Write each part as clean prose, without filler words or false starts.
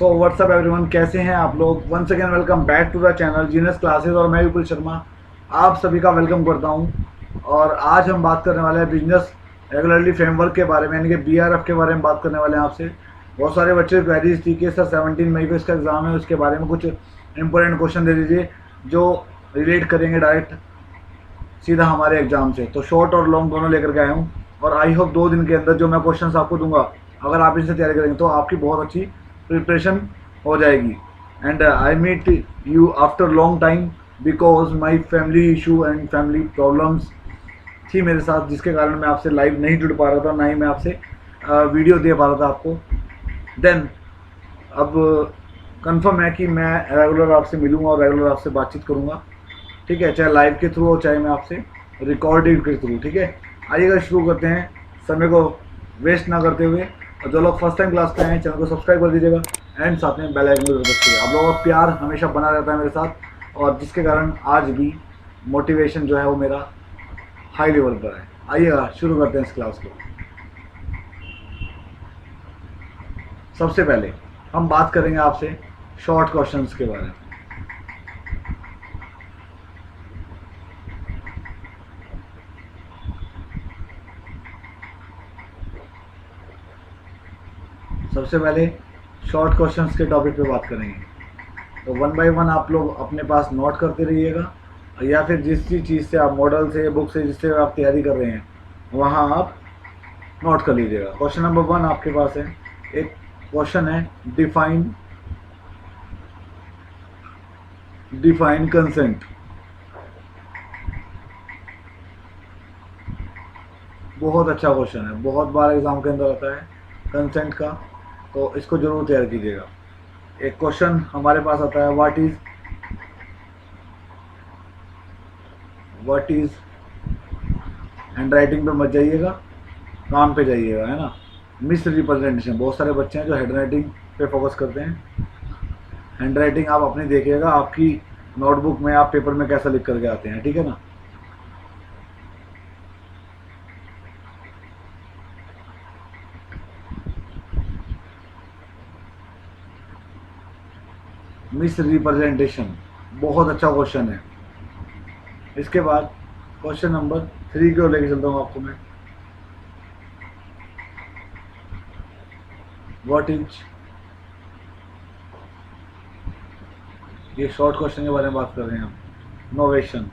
So what's up everyone, कैसे हैं आप लोग। Once again welcome back to the channel Genius Classes और मैं विपुल शर्मा आप सभी का वेलकम करता हूं। और आज हम बात करने वाले हैं बिजनेस रेगुलरली फ्रेमवर्क के बारे में, यानी कि बीआरएफ के बारे में बात करने वाले हैं आपसे। बहुत सारे बच्चे क्वेरीज थी कि सर 17 मई को इसका एग्ज़ाम है, उसके बारे में कुछ इंपॉर्टेंट क्वेश्चन दे दीजिए जो रिलेट करेंगे डायरेक्ट सीधा हमारे एग्जाम से। तो शॉर्ट और लॉन्ग दोनों लेकर के आया हूँ और आई होप 2 दिन के अंदर जो मैं क्वेश्चंस आपको दूंगा, अगर आप इनसे तैयारी करेंगे तो आपकी बहुत अच्छी प्रिपरेशन हो जाएगी। And I meet you after long time because my family issue and family problems थी मेरे साथ, जिसके कारण मैं आपसे लाइव नहीं जुड़ पा रहा था, ना ही मैं आपसे वीडियो दे पा रहा था आपको। देन अब कंफर्म है कि मैं रेगुलर आपसे मिलूंगा और रेगुलर आपसे बातचीत करूंगा, ठीक है, चाहे लाइव के थ्रू हो चाहे मैं आपसे रिकॉर्डिंग के थ्रू। ठीक है, आइएगा शुरू करते हैं समय को वेस्ट ना करते हुए। और जो लोग फर्स्ट टाइम क्लास पे हैं चैनल को सब्सक्राइब कर दीजिएगा एंड साथ में बेल आइकन को जरूर दबाइएगा। आप लोगों का प्यार हमेशा बना रहता है मेरे साथ और जिसके कारण आज भी मोटिवेशन जो है वो मेरा हाई लेवल पर है। आइएगा शुरू करते हैं इस क्लास को। सबसे पहले हम बात करेंगे आपसे शॉर्ट क्वेश्चंस के बारे में। सबसे पहले शॉर्ट क्वेश्चंस के टॉपिक पे बात करेंगे, तो वन बाय वन आप लोग अपने पास नोट करते रहिएगा या फिर जिस चीज़ से आप मॉडल से बुक से जिससे आप तैयारी कर रहे हैं वहाँ आप नोट कर लीजिएगा। क्वेश्चन नंबर 1 आपके पास है। एक क्वेश्चन है, डिफाइन कंसेंट। बहुत अच्छा क्वेश्चन है, बहुत बार एग्जाम के अंदर आता है कंसेंट का, तो इसको जरूर तैयार कीजिएगा। एक क्वेश्चन हमारे पास आता है, व्हाट इज हैंड राइटिंग पे मत जाइएगा, काम पे जाइएगा, है ना। मिस रिप्रेजेंटेशन, बहुत सारे बच्चे हैं जो हैंड राइटिंग पे फोकस करते हैं। हैंड राइटिंग आप अपनी देखिएगा, आपकी नोटबुक में आप पेपर में कैसा लिख करके आते हैं, ठीक है ना। मिस रिप्रेजेंटेशन बहुत अच्छा क्वेश्चन है। इसके बाद क्वेश्चन नंबर 3 की ओर लेके चलता हूँ आपको मैं। व्हाट इज, ये शॉर्ट क्वेश्चन के बारे में बात कर रहे हैं हम। नोवेशन,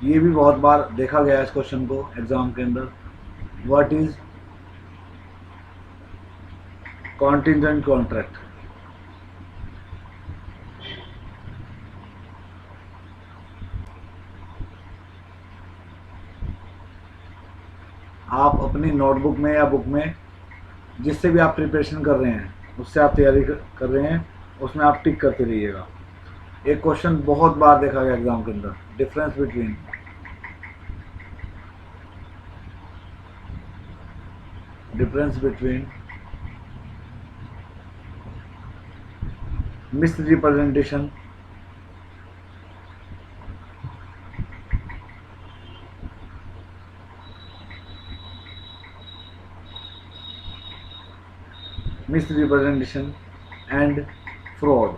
ये भी बहुत बार देखा गया है इस क्वेश्चन को एग्जाम के अंदर। What is contingent contract. आप अपनी नोटबुक में या बुक में जिससे भी आप प्रिपरेशन कर रहे हैं, उससे आप तैयारी कर रहे हैं, उसमें आप टिक करते रहिएगा। एक क्वेश्चन बहुत बार देखा गया एग्जाम के अंदर, difference between miss representation and fraud.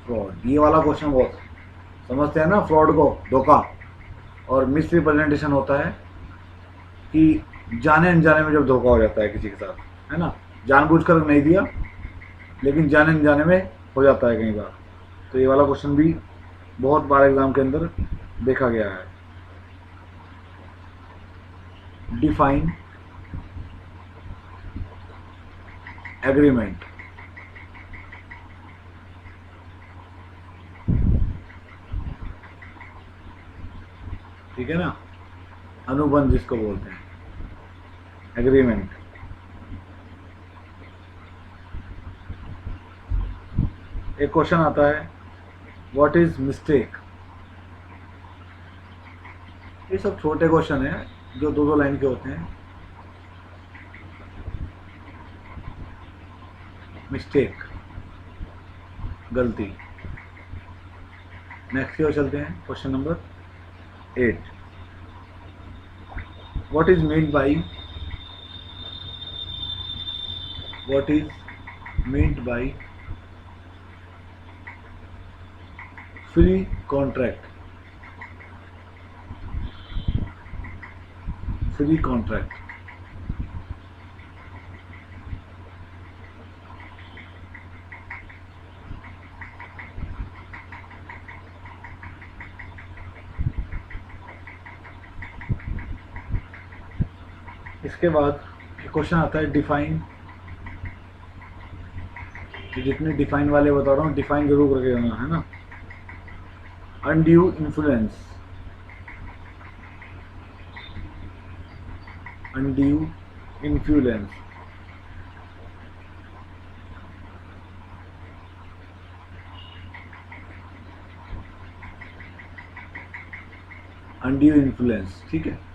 Fraud, ये वाला क्वेश्चन बहुत समझते हैं ना, फ्रॉड को धोखा, और मिस रिप्रेजेंटेशन होता है कि जाने अनजाने में जब धोखा हो जाता है किसी के साथ, है ना, जानबूझकर नहीं दिया लेकिन जाने अनजाने में हो जाता है कई बार। तो ये वाला क्वेश्चन भी बहुत बार एग्जाम के अंदर देखा गया है। डिफाइन एग्रीमेंट, ठीक है ना, अनुबंध जिसको बोलते हैं, एग्रीमेंट। एक क्वेश्चन आता है, व्हाट इज मिस्टेक। ये सब छोटे क्वेश्चन हैं जो 2-2 लाइन के होते हैं। मिस्टेक, गलती। नेक्स्ट की ओर चलते हैं, question number 8। What is mean by, what is meant by free contract, free contract. इसके बाद क्वेश्चन आता है डिफाइन। जितने डिफाइन वाले बता रहा हूँ, डिफाइन जरूर करके जाना है ना। Undue influence, undue influence, undue influence, ठीक है।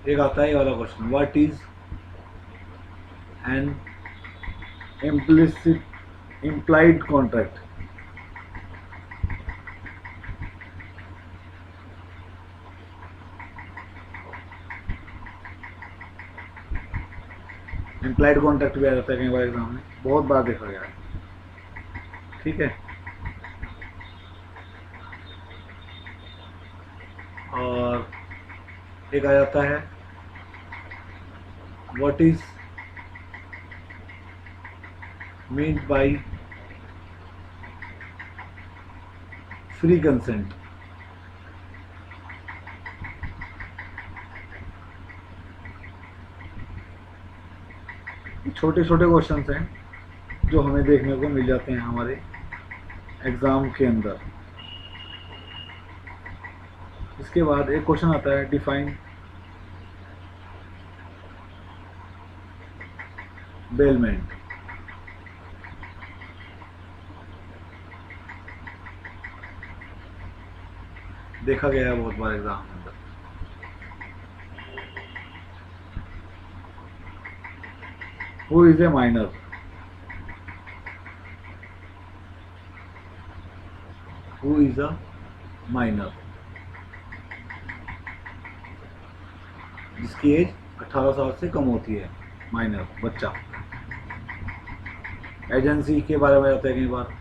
एक आता है ये वाला question, what is an implicit implied contract. Implied contract भी आ जाता है कई बार एग्जाम में, बहुत बार देखा गया है, ठीक है। और एक आ जाता है what is meant by free consent. छोटे छोटे क्वेश्चंस हैं जो हमें देखने को मिल जाते हैं हमारे एग्जाम के अंदर। इसके बाद एक क्वेश्चन आता है डिफाइन बेलमेंट। देखा गया है बहुत बार एग्जाम के अंदर। Who is a minor, who is a minor, जिसकी एज 18 साल से कम होती है, माइनर बच्चा। एजेंसी के बारे में आता है कई बार,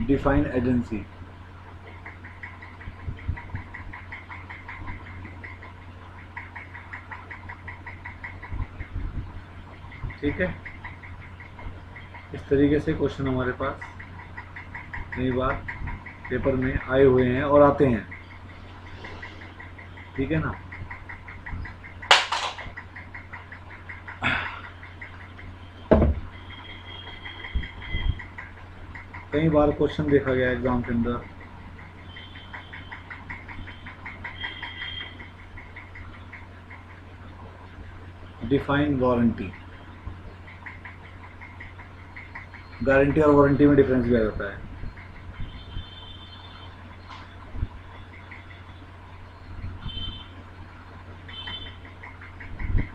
डिफाइन एजेंसी। ठीक है, इस तरीके से क्वेश्चन हमारे पास कई बार पेपर में आए हुए हैं और आते हैं, ठीक है ना। कई बार क्वेश्चन देखा गया एग्जाम के अंदर, डिफाइन वारंटी। गारंटी और वारंटी में डिफरेंस भी आ जाता है।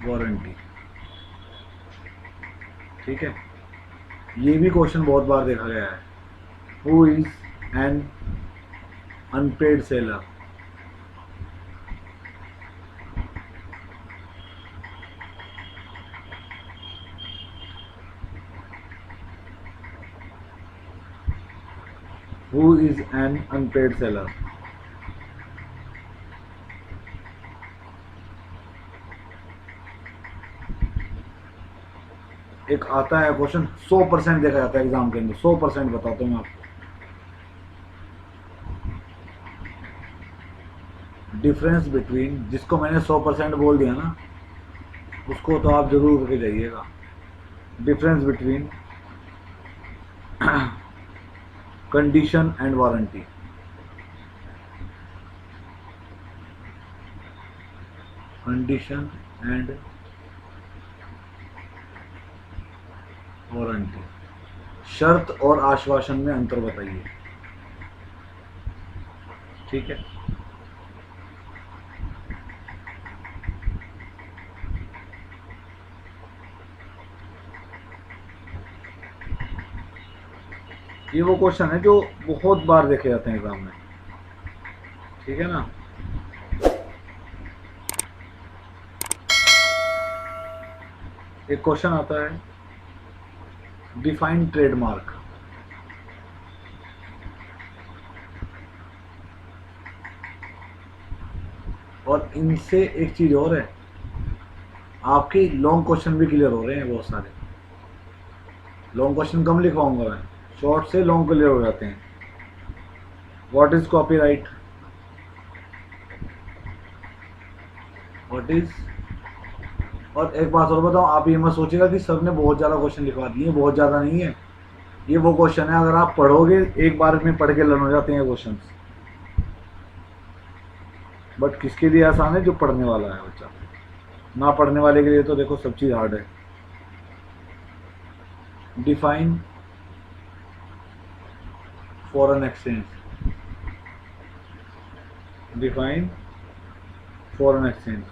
वारंटी, ठीक है। ये भी क्वेश्चन बहुत बार देखा गया है, who is an unpaid seller. Who is an unpaid seller? एक आता है क्वेश्चन 100% देखा जाता है एग्जाम के अंदर, 100% बताता हूँ मैं आपको। डिफरेंस बिटवीन, जिसको मैंने 100% बोल दिया ना, उसको तो आप जरूर करके जाइएगा। Difference between condition and warranty. Condition and warranty, शर्त और आश्वासन में अंतर बताइए, ठीक है। ये वो क्वेश्चन है जो बहुत बार देखे जाते हैं एग्जाम में, ठीक है ना। एक क्वेश्चन आता है, डिफाइन ट्रेडमार्क। और इनसे एक चीज और है, आपकी लॉन्ग क्वेश्चन भी क्लियर हो रहे हैं बहुत सारे। लॉन्ग क्वेश्चन कम लिखवाऊंगा मैं, शॉर्ट से लॉन्ग क्लियर हो जाते हैं। What is copyright? What is, और एक बात और बताऊं, आप ये मत सोचिएगा कि सर ने बहुत ज़्यादा क्वेश्चन लिखवा दिए, बहुत ज़्यादा नहीं है। ये वो क्वेश्चन है, अगर आप पढ़ोगे एक बार में पढ़ के लर्न हो जाते हैं क्वेश्चन। बट किसके लिए आसान है? जो पढ़ने वाला है बच्चा। ना पढ़ने वाले के लिए तो देखो सब चीज़ हार्ड है। Define foreign exchange. Define foreign exchange.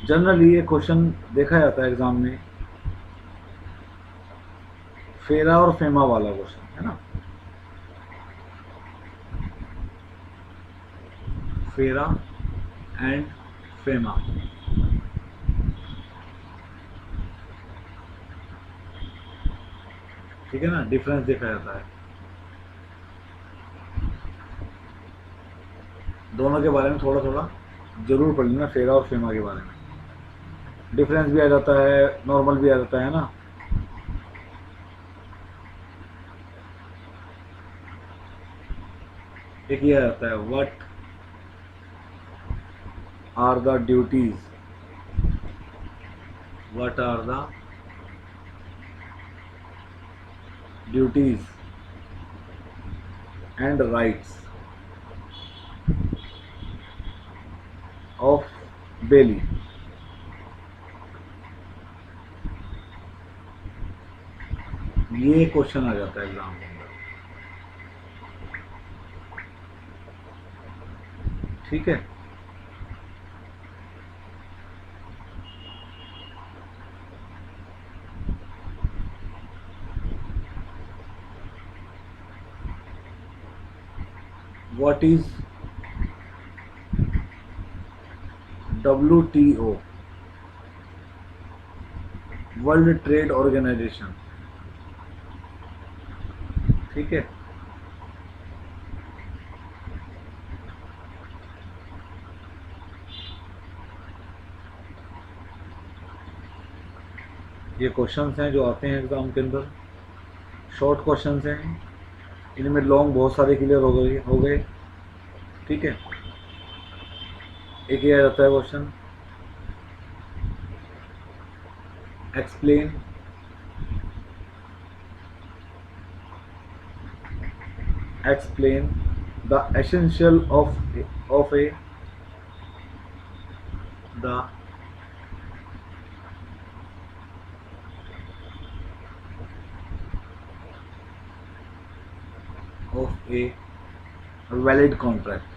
Generally ये क्वेश्चन देखा जाता है एग्जाम में, फेरा और फेमा वाला क्वेश्चन है ना। फेरा एंड फेमा, ठीक है ना, डिफरेंस देखा जाता है। दोनों के बारे में थोड़ा थोड़ा जरूर पढ़ लेना, फेरा और फेमा के बारे में। डिफरेंस भी आ जाता है, नॉर्मल भी आ जाता है ना। एक ये आ जाता है, what are the duties, what are the duties and rights of bailee. ये क्वेश्चन आ जाता है एग्जाम के अंदर, ठीक है। What is WTO, world trade organization, ठीक है। ये क्वेश्चंस हैं जो आते हैं एग्जाम के अंदर, शॉर्ट क्वेश्चंस हैं, इनमें लॉन्ग बहुत सारे क्लियर हो गए, ठीक है। एक ये आ जाता है question, explain explain the essential of a the of a valid contract।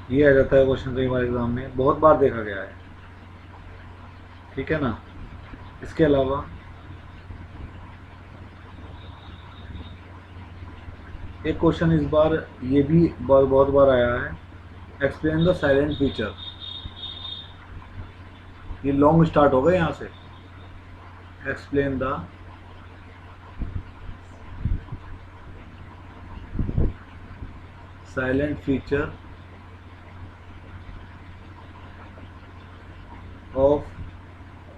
ये आ जाता है क्वेश्चन कई बार एग्जाम में, बहुत बार देखा गया है, ठीक है ना। इसके अलावा एक क्वेश्चन इस बार ये भी बहुत बार आया है, एक्सप्लेन द साइलेंट फीचर। ये लॉन्ग स्टार्ट हो गए यहाँ से, explain the silent feature of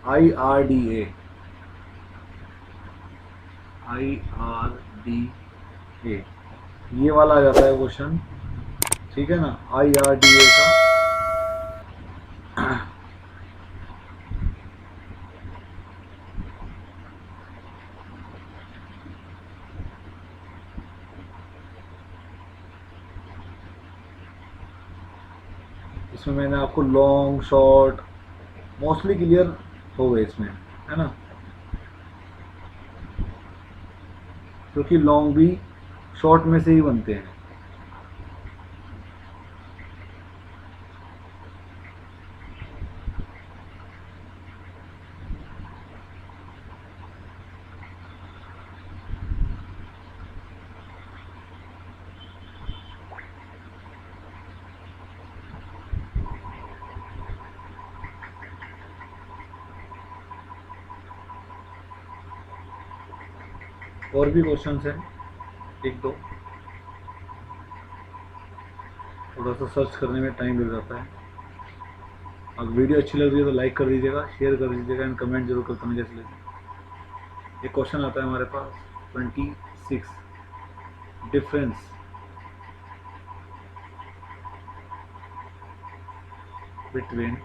IRDA। ये वाला आ जाता है क्वेश्चन, ठीक है ना, IRDA का। इसमें मैंने आपको लॉन्ग शॉर्ट मोस्टली क्लियर हो गए इसमें, है ना, क्योंकि लॉन्ग भी शॉर्ट में से ही बनते हैं। और भी क्वेश्चंस हैं एक दो, थोड़ा सा सर्च करने में टाइम लग जाता है। अगर वीडियो अच्छी लग रही है तो लाइक कर दीजिएगा, शेयर कर दीजिएगा एंड कमेंट जरूर करते हैं कैसे लगे। एक क्वेश्चन आता है हमारे पास 26, difference between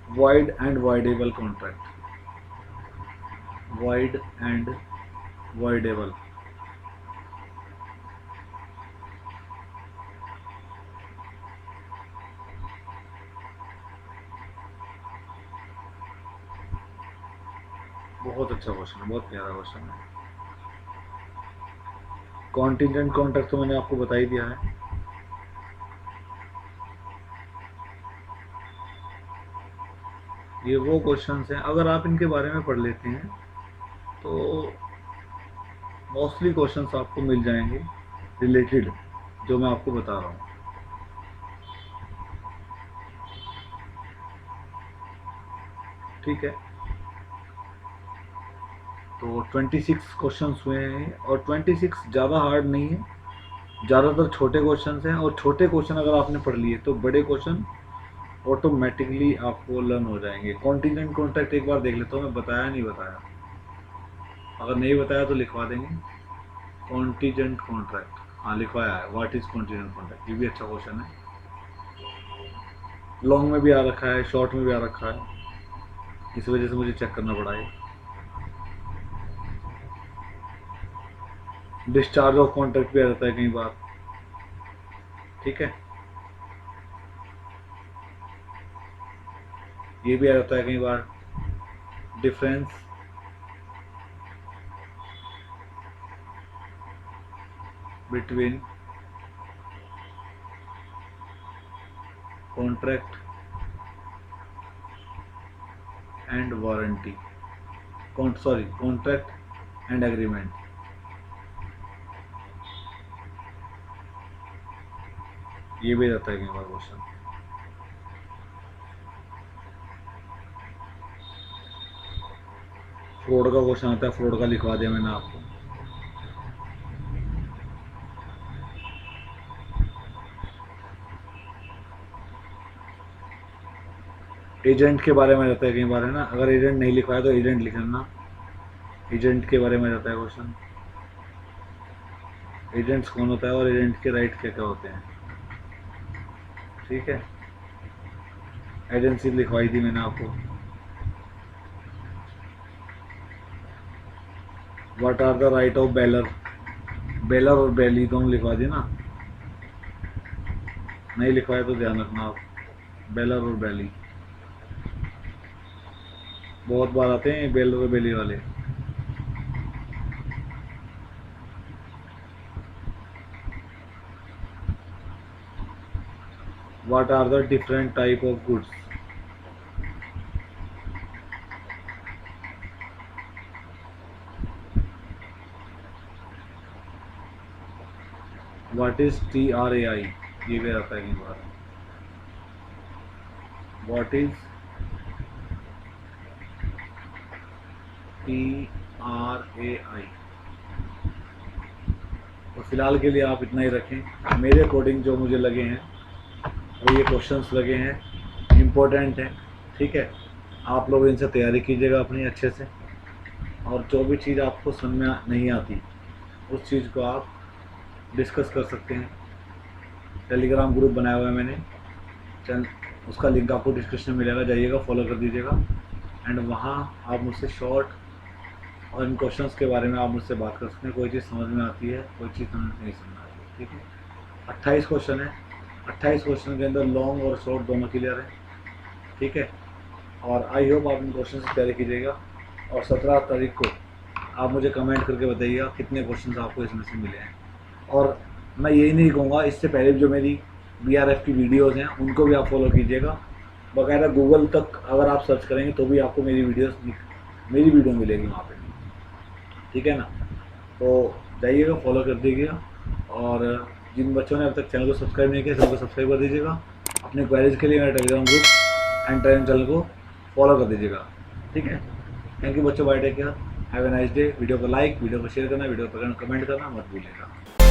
wide and voidable contract. Wide and voidable, बहुत अच्छा क्वेश्चन है, बहुत प्यारा क्वेश्चन है। कॉन्टिजेंट कॉन्ट्रैक्ट तो मैंने आपको बता ही दिया है। ये वो क्वेश्चंस हैं, अगर आप इनके बारे में पढ़ लेते हैं तो मोस्टली क्वेश्चंस आपको मिल जाएंगे रिलेटेड जो मैं आपको बता रहा हूँ। ठीक है, तो 26 क्वेश्चंस हुए हैं और 26 ज़्यादा हार्ड नहीं है, ज़्यादातर छोटे क्वेश्चंस हैं। और छोटे क्वेश्चन अगर आपने पढ़ लिए तो बड़े क्वेश्चन ऑटोमेटिकली आपको लर्न हो जाएंगे। कॉन्टिजेंट कॉन्ट्रैक्ट एक बार देख लेता हूँ मैं, बताया नहीं बताया, अगर नहीं बताया तो लिखवा देंगे। कॉन्टिजेंट कॉन्ट्रैक्ट, हाँ लिखवाया है, व्हाट इज कॉन्टिजेंट कॉन्ट्रैक्ट, ये भी अच्छा क्वेश्चन है। लॉन्ग में भी आ रखा है, शॉर्ट में भी आ रखा है, इस वजह से मुझे चेक करना पड़ा है। डिस्चार्ज ऑफ कॉन्ट्रैक्ट भी आ जाता है कई बार, ठीक है, ये भी आ जाता है कई बार। Difference between contract and warranty, contract and agreement, ये भी रहता है कई बार क्वेश्चन। फ्रॉड का क्वेश्चन आता है, फ्रॉड का लिखवा दिया मैंने आपको। एजेंट के बारे में रहता है कई बार, है ना, अगर एजेंट नहीं लिखवाया तो एजेंट लिख लेना, एजेंट के बारे में रहता है क्वेश्चन। एजेंट्स कौन होता है और एजेंट के राइट क्या क्या होते हैं, ठीक है, एजेंसी लिखवाई थी मैंने आपको। What are the right of bailer, bailer और बेली दोनों लिखवा दी ना, नहीं लिखवाया तो ध्यान रखना आप, बेलर और बेली बहुत बार आते हैं बेलर और बेली वाले। What are the different type of goods, what is TRAI, ये भी आता है कई बार। What is TRAI। तो फिलहाल के लिए आप इतना ही रखें, मेरे अकॉर्डिंग जो मुझे लगे हैं वो ये क्वेश्चंस लगे हैं, इम्पोर्टेंट हैं, ठीक है। आप लोग इनसे तैयारी कीजिएगा अपनी अच्छे से, और जो भी चीज़ आपको समझ में नहीं आती उस चीज़ को आप डिस्कस कर सकते हैं। टेलीग्राम ग्रुप बनाया हुआ है मैंने, चल उसका लिंक आपको डिस्क्रिप्शन में मिलेगा, जाइएगा फॉलो कर दीजिएगा। एंड वहाँ आप मुझसे शॉर्ट और इन क्वेश्चंस के बारे में आप मुझसे बात कर सकते हैं। कोई चीज़ समझ में आती है, कोई चीज़ समझ नहीं आती है, ठीक है। 28 क्वेश्चन है, 28 क्वेश्चन के अंदर लॉन्ग और शॉर्ट दोनों क्लियर है, ठीक है। और आई होप आप इन क्वेश्चन से तैयारी कीजिएगा। और 17 तारीख को आप मुझे कमेंट करके बताइएगा कितने क्वेश्चन आपको इसमें से मिले हैं। और मैं यही नहीं कहूँगा, इससे पहले जो मेरी BRF की वीडियोज़ हैं उनको भी आप फॉलो कीजिएगा। बाकायदा गूगल तक अगर आप सर्च करेंगे तो भी आपको मेरी वीडियो मिलेगी वहाँ पे, ठीक है ना। तो जाइएगा फॉलो कर दीजिएगा। और जिन बच्चों ने अब तक चैनल को सब्सक्राइब नहीं किया चैनल को सब्सक्राइब कर दीजिएगा। अपने क्वेरीज के लिए मेरा Telegram group and Telegram channel को फॉलो कर दीजिएगा, ठीक है। थैंक यू बच्चों, bye, take care, have a nice day. Video को लाइक, वीडियो को शेयर करना, वीडियो को कमेंट करना मत भूलिएगा।